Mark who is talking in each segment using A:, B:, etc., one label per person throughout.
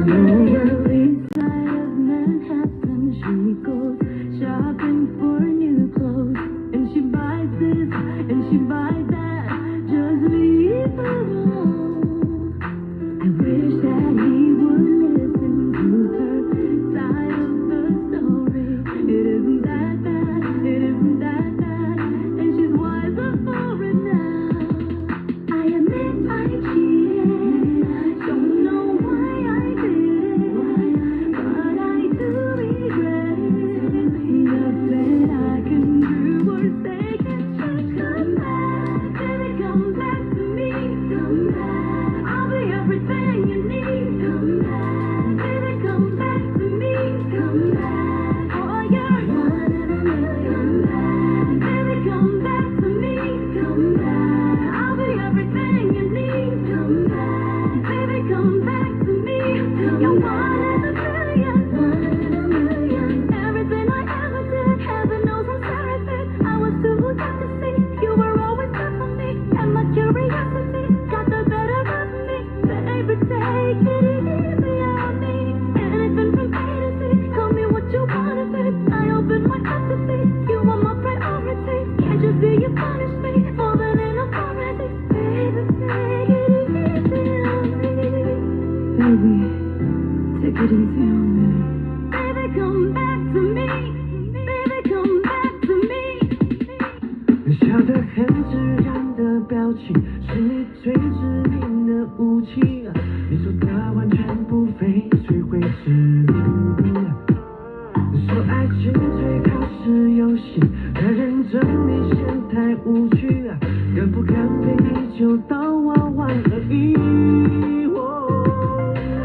A: Lower East Side of Manhattan, she goes shopping for new clothes, and she buys this and she buys that. Just leave her alone. I wish that he would listen to her side of the story. It isn't that bad, it isn't that bad, and she's wiser for it now. I admit I cheated, don't know why I did it, but I do regret it. Nothing I can do or say can change. Come back, baby, come back to me. Come back, I'll be everything you need. Come back, baby, come back to me. Come back, oh you're one in a million. Come back, baby, come back to me. Come back, I'll be everything you need. Come back, baby, come back to me. You're one in a million. One in a million. Everything I ever did, heaven knows I'm sorry for it. I was too young to see you were always there for me, and my curiosity got the better of me. Baby, take it easy on me. Anything from A to Z, tell me what you want of it. I open my heart to be, you are my priority. Can't you see you punish me more than enough already? Baby, take it easy on me. Baby, take it easy on me. Baby, come back to me. Baby, come back to me.
B: 笑得很自然的表情，是你最致命的武器。你说的完全不费吹灰之力。说爱情最好是游戏，太认真你嫌太无趣。敢不敢陪你就当玩玩而已。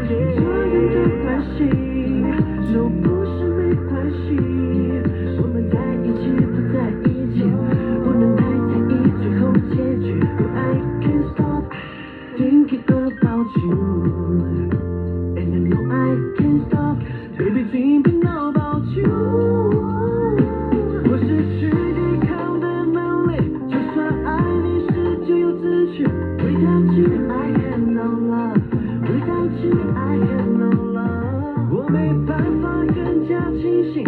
B: 这样的关系说不是没关系，我们在一起不在一起，不能太在意最后结局。I can't stop thinking about you, and I know I can't stop, baby, thinking about you. 我失去抵抗的能力，就算爱你是咎由自取。Without you, I have no love. Without you, I have no love. 我没办法更加清醒。